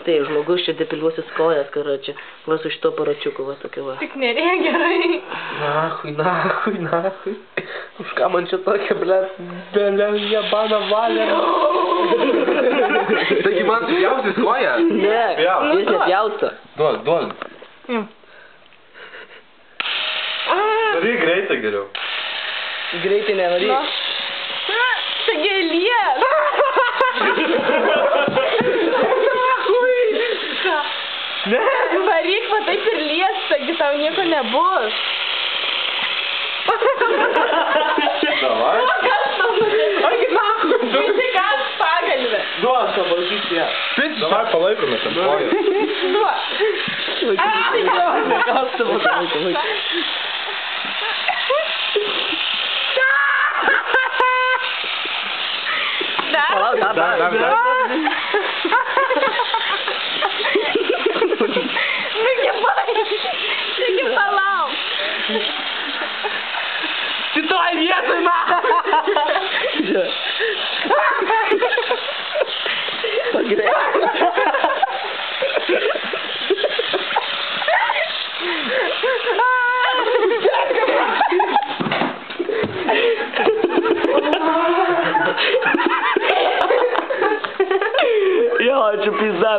Tai žmogus čia depiliuosis kojas, karočią. Va su šito paračiuku, va tokia va. Tik nerėja gerai. Nahui. Už ką man čia tokia, belė, jebana valė. Taigi man supjausis koją? Ne, jis nepjausto. Duok. Varyk greitai geriau. Greitai nevaryk. Tai gėlies. Ne. Varyk, va taip ir lies, taigi tau nieko nebus. Davai. Agi nahui. Visi kas pagalvė. Duok, pabalkyk ją. Davai palaikome tam koją. Duok. Dar. Taigi palauk. Šitoj vietoj, na! Pagreit. Jo, čia pizda,